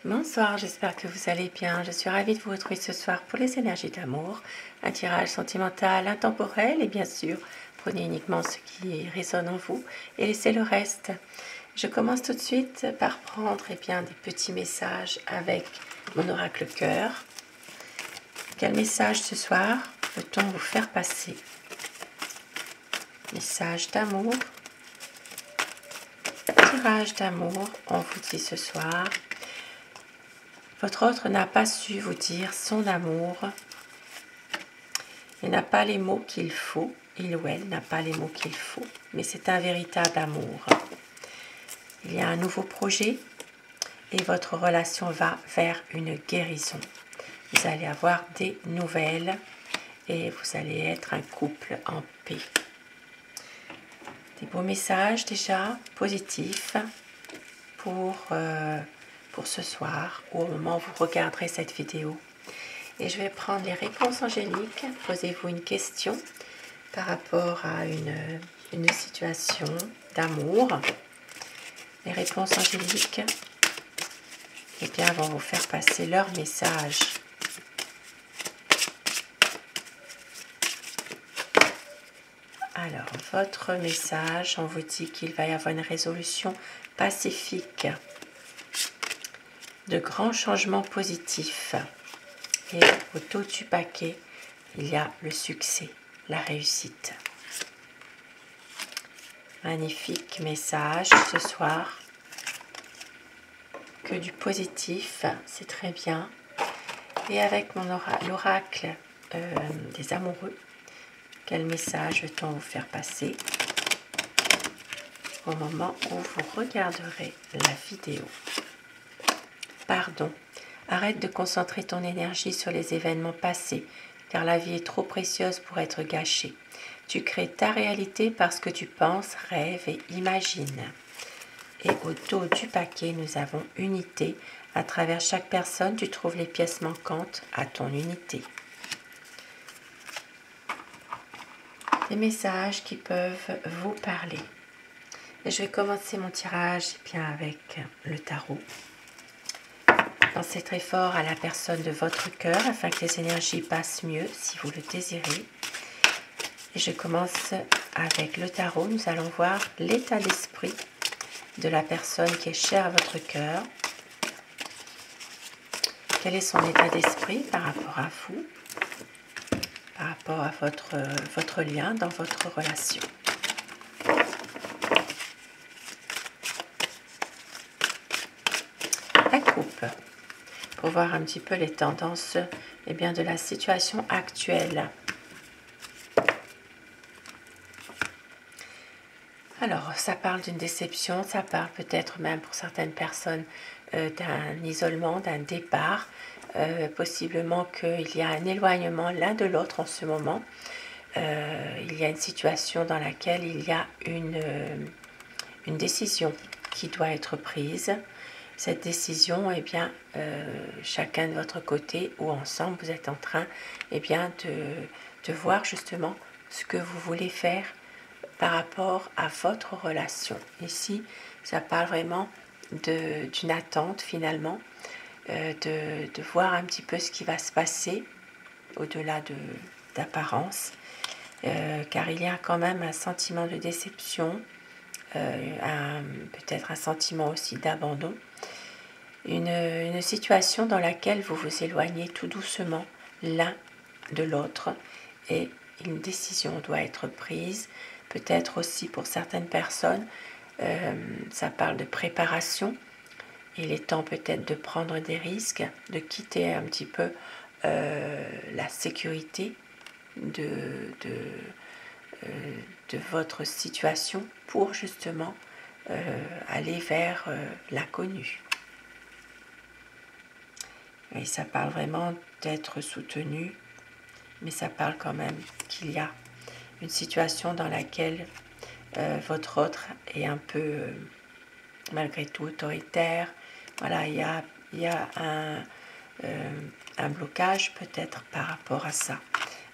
Bonsoir, j'espère que vous allez bien. Je suis ravie de vous retrouver ce soir pour les énergies d'amour, un tirage sentimental, intemporel et bien sûr, prenez uniquement ce qui résonne en vous et laissez le reste. Je commence tout de suite par prendre des petits messages avec mon oracle cœur. Quel message ce soir peut-on vous faire passer? Message d'amour, tirage d'amour, on vous dit ce soir. Votre autre n'a pas su vous dire son amour. Il n'a pas les mots qu'il faut. Il ou elle n'a pas les mots qu'il faut. Mais c'est un véritable amour. Il y a un nouveau projet et votre relation va vers une guérison. Vous allez avoir des nouvelles et vous allez être un couple en paix. Des beaux messages déjà positifs pour ce soir ou au moment où vous regarderez cette vidéo. Et je vais prendre les réponses angéliques. Posez-vous une question par rapport à une situation d'amour. Les réponses angéliques vont vous faire passer leur message. Alors, votre message, on vous dit qu'il va y avoir une résolution pacifique, de grands changements positifs. Et au dos du paquet, il y a le succès, la réussite. Magnifique message ce soir. Que du positif, c'est très bien. Et avec l'oracle des amoureux, quel message veut-on vous faire passer au moment où vous regarderez la vidéo? Pardon. Arrête de concentrer ton énergie sur les événements passés, car la vie est trop précieuse pour être gâchée. Tu crées ta réalité parce que tu penses, rêves et imagines. Et au dos du paquet, nous avons unité. À travers chaque personne, tu trouves les pièces manquantes à ton unité. Des messages qui peuvent vous parler. Et je vais commencer mon tirage avec le tarot. Pensez très fort à la personne de votre cœur afin que les énergies passent mieux si vous le désirez. Et je commence avec le tarot. Nous allons voir l'état d'esprit de la personne qui est chère à votre cœur. Quel est son état d'esprit par rapport à vous, par rapport à votre lien dans votre relation. La coupe. Pour voir un petit peu les tendances de la situation actuelle. Alors, ça parle d'une déception, ça parle peut-être même pour certaines personnes d'un isolement, d'un départ. Possiblement qu'il y a un éloignement l'un de l'autre en ce moment. Il y a une situation dans laquelle il y a une décision qui doit être prise. Cette décision, chacun de votre côté ou ensemble, vous êtes en train de voir justement ce que vous voulez faire par rapport à votre relation. Ici, ça parle vraiment d'une attente finalement, de voir un petit peu ce qui va se passer au-delà d'apparence, car il y a quand même un sentiment de déception, peut-être un sentiment aussi d'abandon. Une situation dans laquelle vous vous éloignez tout doucement l'un de l'autre et une décision doit être prise. Peut-être aussi pour certaines personnes, ça parle de préparation. Il est temps peut-être de prendre des risques, de quitter un petit peu la sécurité de votre situation pour justement aller vers l'inconnu. Et ça parle vraiment d'être soutenu, mais ça parle quand même qu'il y a une situation dans laquelle votre autre est un peu, malgré tout, autoritaire. Voilà, il y a un blocage peut-être par rapport à ça.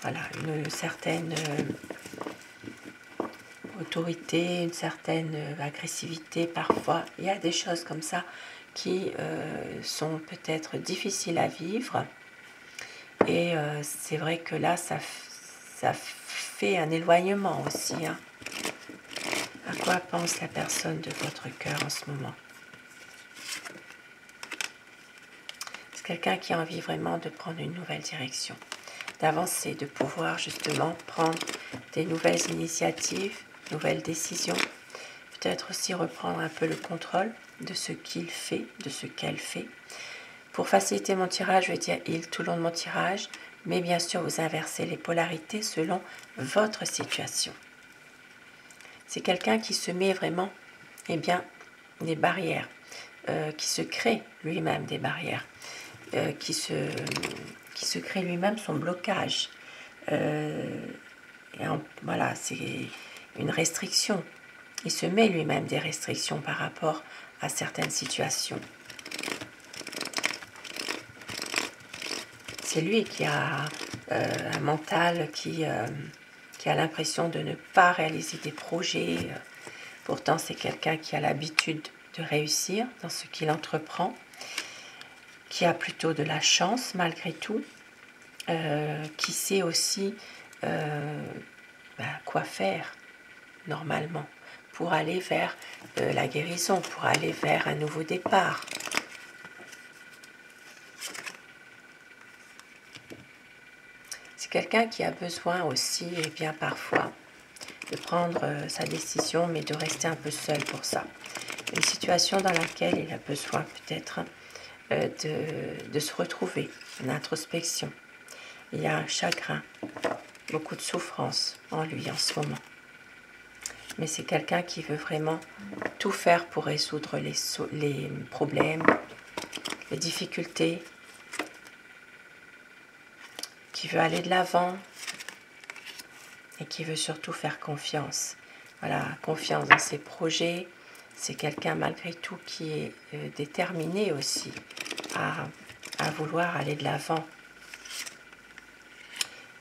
Voilà, une certaine autorité, une certaine agressivité parfois. Il y a des choses comme ça qui sont peut-être difficiles à vivre. Et c'est vrai que là, ça fait un éloignement aussi. Hein. À quoi pense la personne de votre cœur en ce moment? C'est quelqu'un qui a envie vraiment de prendre une nouvelle direction, d'avancer, de pouvoir justement prendre des nouvelles initiatives, nouvelles décisions, peut-être aussi reprendre un peu le contrôle de ce qu'il fait, de ce qu'elle fait. Pour faciliter mon tirage, je vais dire il tout le long de mon tirage, mais bien sûr vous inversez les polarités selon votre situation. C'est quelqu'un qui se met vraiment des barrières, qui se crée lui-même des barrières, qui se crée lui-même son blocage. Voilà, c'est une restriction. Il se met lui-même des restrictions par rapport à certaines situations. C'est lui qui a un mental qui a l'impression de ne pas réaliser des projets. Pourtant, c'est quelqu'un qui a l'habitude de réussir dans ce qu'il entreprend, qui a plutôt de la chance malgré tout, qui sait aussi quoi faire normalement pour aller vers la guérison, pour aller vers un nouveau départ. C'est quelqu'un qui a besoin aussi, et bien parfois, de prendre sa décision, mais de rester un peu seul pour ça. Une situation dans laquelle il a besoin peut-être de se retrouver, une introspection. Il y a un chagrin, beaucoup de souffrance en lui en ce moment. Mais c'est quelqu'un qui veut vraiment tout faire pour résoudre les problèmes, les difficultés, qui veut aller de l'avant et qui veut surtout faire confiance. Voilà, confiance dans ses projets. C'est quelqu'un malgré tout qui est déterminé aussi à vouloir aller de l'avant.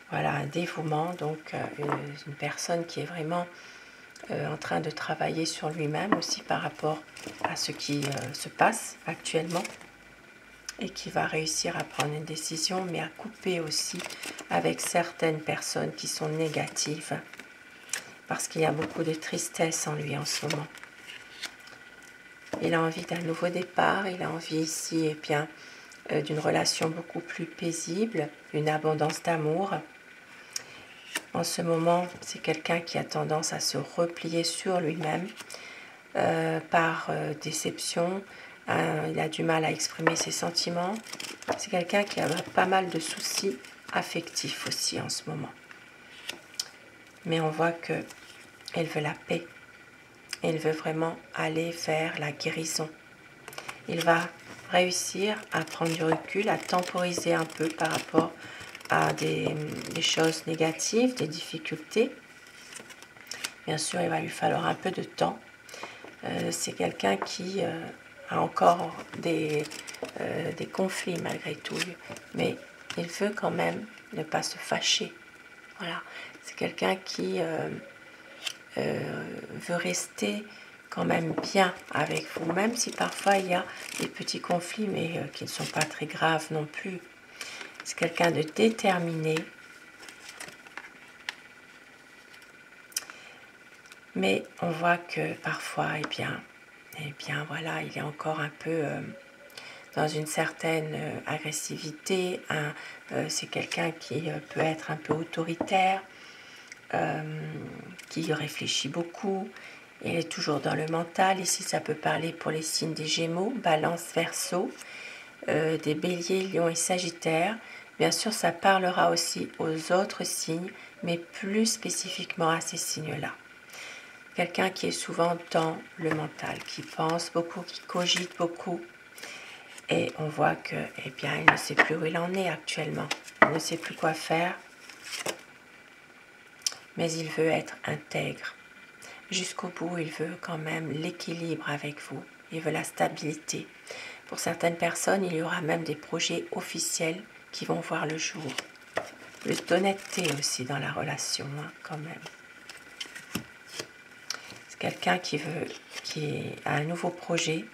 Voilà, un dévouement, donc une personne qui est vraiment en train de travailler sur lui-même aussi par rapport à ce qui se passe actuellement et qui va réussir à prendre une décision, mais à couper aussi avec certaines personnes qui sont négatives, parce qu'il y a beaucoup de tristesse en lui en ce moment. Il a envie d'un nouveau départ, il a envie ici d'une relation beaucoup plus paisible, une abondance d'amour. En ce moment, c'est quelqu'un qui a tendance à se replier sur lui-même par déception. Il a du mal à exprimer ses sentiments. C'est quelqu'un qui a pas mal de soucis affectifs aussi en ce moment. Mais on voit qu'elle veut la paix. Elle veut vraiment aller vers la guérison. Il va réussir à prendre du recul, à temporiser un peu par rapport à des choses négatives, des difficultés. Bien sûr, il va lui falloir un peu de temps. C'est quelqu'un qui a encore des conflits malgré tout, mais il veut quand même ne pas se fâcher. Voilà, c'est quelqu'un qui veut rester quand même bien avec vous, même si parfois il y a des petits conflits, mais qui ne sont pas très graves non plus. C'est quelqu'un de déterminé, mais on voit que parfois, voilà, il est encore un peu dans une certaine agressivité. C'est quelqu'un qui peut être un peu autoritaire, qui réfléchit beaucoup. Il est toujours dans le mental. Ici, ça peut parler pour les signes des Gémeaux, Balance, Verseau, des Béliers, Lions et Sagittaires. Bien sûr, ça parlera aussi aux autres signes, mais plus spécifiquement à ces signes-là. Quelqu'un qui est souvent dans le mental, qui pense beaucoup, qui cogite beaucoup. Et on voit que, il ne sait plus où il en est actuellement. Il ne sait plus quoi faire. Mais il veut être intègre. Jusqu'au bout, il veut quand même l'équilibre avec vous. Il veut la stabilité. Pour certaines personnes, il y aura même des projets officiels qui vont voir le jour. Plus d'honnêteté aussi dans la relation, quand même. C'est quelqu'un qui a un nouveau projet,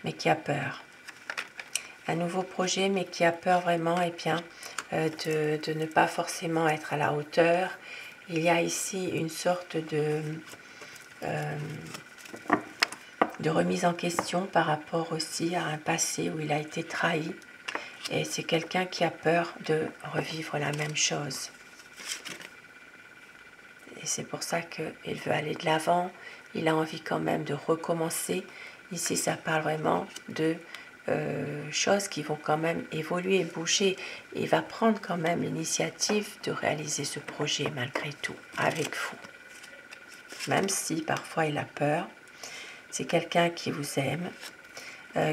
mais qui a peur. Un nouveau projet, mais qui a peur vraiment de ne pas forcément être à la hauteur. Il y a ici une sorte de remise en question par rapport aussi à un passé où il a été trahi. Et c'est quelqu'un qui a peur de revivre la même chose. Et c'est pour ça qu'il veut aller de l'avant. Il a envie quand même de recommencer. Ici, ça parle vraiment de choses qui vont quand même évoluer, bouger. Il va prendre quand même l'initiative de réaliser ce projet malgré tout, avec vous. Même si parfois il a peur, c'est quelqu'un qui vous aime,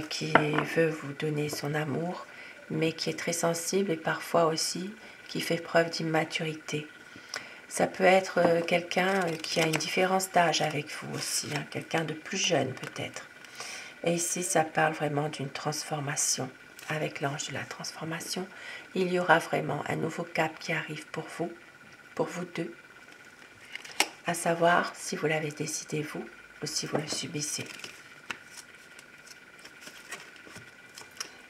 qui veut vous donner son amour, mais qui est très sensible et parfois aussi qui fait preuve d'immaturité. Ça peut être quelqu'un qui a une différence d'âge avec vous aussi, hein, quelqu'un de plus jeune peut-être. Et ici, ça parle vraiment d'une transformation. Avec l'ange de la transformation, il y aura vraiment un nouveau cap qui arrive pour vous deux, à savoir si vous l'avez décidé vous ou si vous le subissez.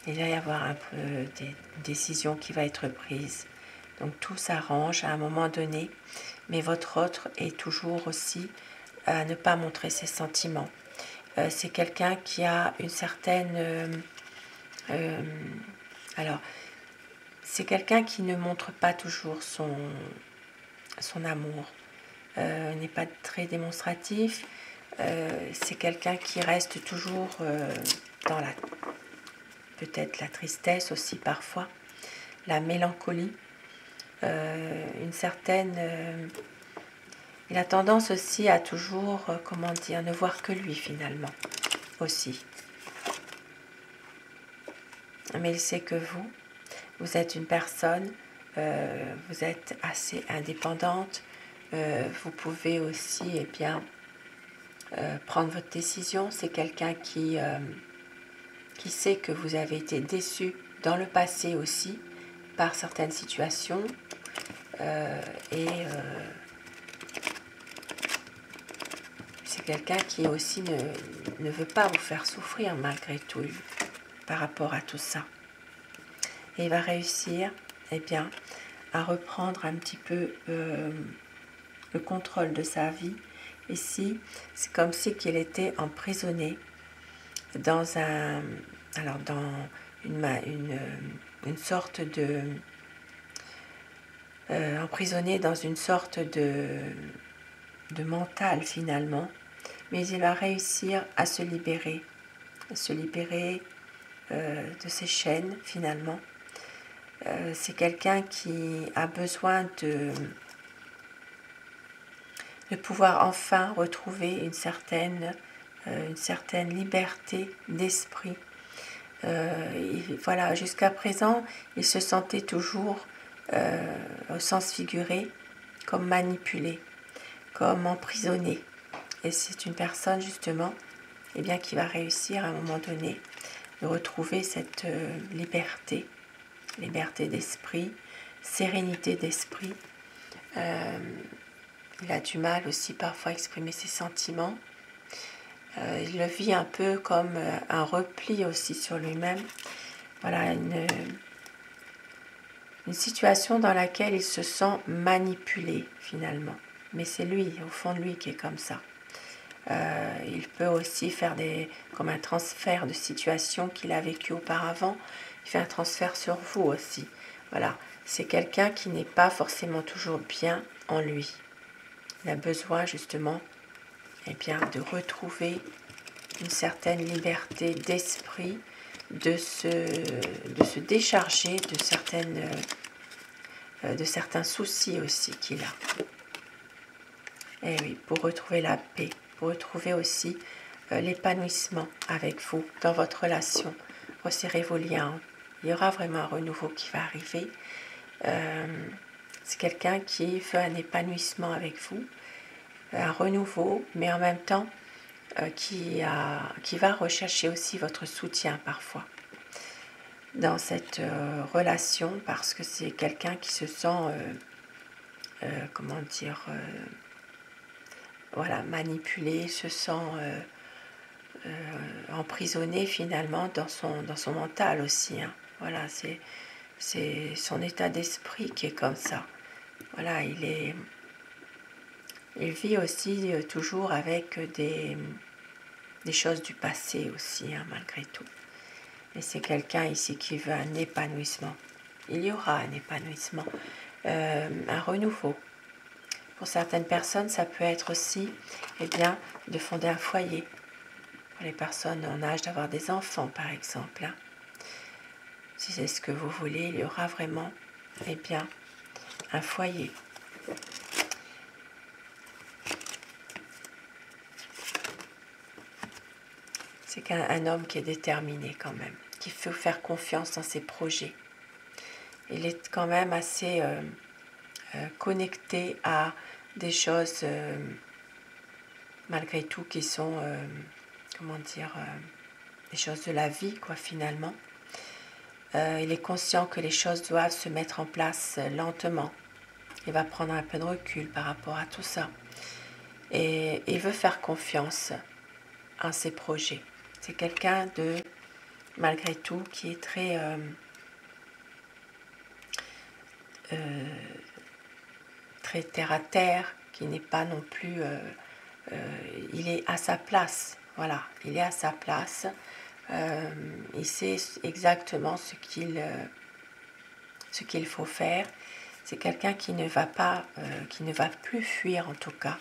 Il va y avoir un peu des décisions qui vont être prises. Donc tout s'arrange à un moment donné, mais votre autre est toujours aussi à ne pas montrer ses sentiments. C'est quelqu'un qui a une certaine... alors, c'est quelqu'un qui ne montre pas toujours son amour, n'est pas très démonstratif. C'est quelqu'un qui reste toujours dans peut-être la tristesse aussi parfois, la mélancolie, une certaine... il a tendance aussi à toujours, comment dire, ne voir que lui finalement, aussi. Mais il sait que vous êtes une personne, vous êtes assez indépendante, vous pouvez aussi prendre votre décision. C'est quelqu'un qui sait que vous avez été déçu dans le passé aussi par certaines situations c'est quelqu'un qui aussi ne veut pas vous faire souffrir malgré tout par rapport à tout ça. Et il va réussir à reprendre un petit peu le contrôle de sa vie. Ici, c'est comme si qu'il était emprisonné dans une sorte de emprisonné dans une sorte de mental finalement, mais il va réussir à se libérer de ses chaînes finalement. C'est quelqu'un qui a besoin de pouvoir enfin retrouver une certaine liberté d'esprit. Voilà, jusqu'à présent, il se sentait toujours, au sens figuré, comme manipulé, comme emprisonné. Et c'est une personne justement qui va réussir à un moment donné de retrouver cette liberté d'esprit, sérénité d'esprit. Il a du mal aussi parfois à exprimer ses sentiments. Il le vit un peu comme un repli aussi sur lui-même. Voilà, une situation dans laquelle il se sent manipulé finalement. Mais c'est lui, au fond de lui, qui est comme ça. Il peut aussi faire comme un transfert de situation qu'il a vécu auparavant. Il fait un transfert sur vous aussi. Voilà, c'est quelqu'un qui n'est pas forcément toujours bien en lui. Il a besoin justement de retrouver une certaine liberté d'esprit, de se décharger de certains soucis aussi qu'il a. Et oui, pour retrouver la paix, pour retrouver aussi l'épanouissement avec vous dans votre relation. Resserrez vos liens. Il y aura vraiment un renouveau qui va arriver. C'est quelqu'un qui fait un épanouissement avec vous, un renouveau, mais en même temps qui va rechercher aussi votre soutien parfois dans cette relation, parce que c'est quelqu'un qui se sent manipulé, se sent emprisonné finalement dans son mental aussi, hein. Voilà, c'est son état d'esprit qui est comme ça. Voilà, il vit aussi toujours avec des choses du passé aussi, hein, malgré tout. Et c'est quelqu'un ici qui veut un épanouissement. Il y aura un épanouissement, un renouveau. Pour certaines personnes, ça peut être aussi bien, de fonder un foyer. Pour les personnes en âge d'avoir des enfants, par exemple, hein. Si c'est ce que vous voulez, il y aura vraiment bien, un foyer. C'est qu'un homme qui est déterminé quand même, qui faut faire confiance dans ses projets. Il est quand même assez connecté à des choses, malgré tout, qui sont, comment dire, des choses de la vie, quoi, finalement. Il est conscient que les choses doivent se mettre en place lentement. Il va prendre un peu de recul par rapport à tout ça. Et il veut faire confiance en ses projets. C'est quelqu'un de, malgré tout, qui est très très terre à terre, qui n'est pas non plus, il est à sa place. Voilà, il est à sa place. Il sait exactement ce qu'il faut faire. C'est quelqu'un qui ne va pas, qui ne va plus fuir en tout cas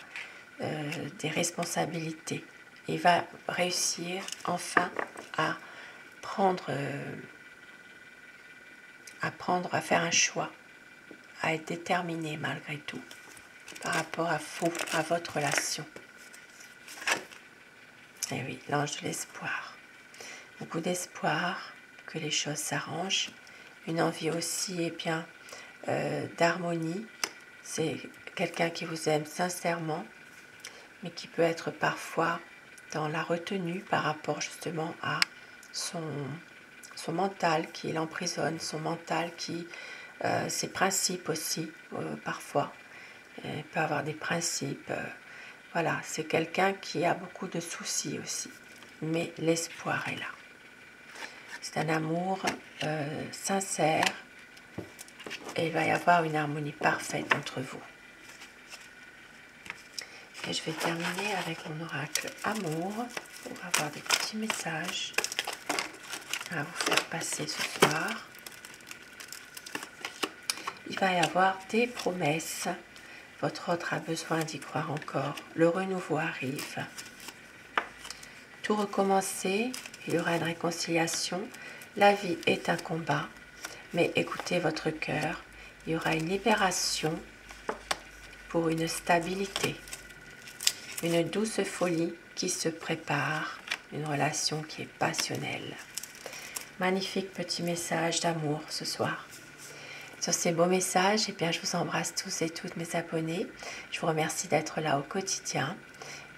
des responsabilités. Il va réussir enfin à prendre, à faire un choix, à être déterminé malgré tout par rapport à vous, à votre relation. Et oui, l'ange de l'espoir. Beaucoup d'espoir que les choses s'arrangent. Une envie aussi bien d'harmonie. C'est quelqu'un qui vous aime sincèrement, mais qui peut être parfois dans la retenue par rapport justement à son mental qui l'emprisonne, son mental qui, ses principes aussi, parfois. Il peut avoir des principes. Voilà, c'est quelqu'un qui a beaucoup de soucis aussi. Mais l'espoir est là. C'est un amour sincère et il va y avoir une harmonie parfaite entre vous. Et je vais terminer avec mon oracle amour pour avoir des petits messages à vous faire passer ce soir. Il va y avoir des promesses. Votre autre a besoin d'y croire encore. Le renouveau arrive. Tout recommencer, il y aura une réconciliation. La vie est un combat, mais écoutez votre cœur. Il y aura une libération pour une stabilité. Une douce folie qui se prépare. Une relation qui est passionnelle. Magnifique petit message d'amour ce soir. Sur ces beaux messages, je vous embrasse tous et toutes mes abonnés. Je vous remercie d'être là au quotidien.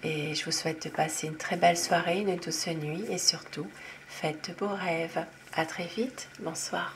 Et je vous souhaite de passer une très belle soirée, une douce nuit. Et surtout, faites de beaux rêves. À très vite. Bonsoir.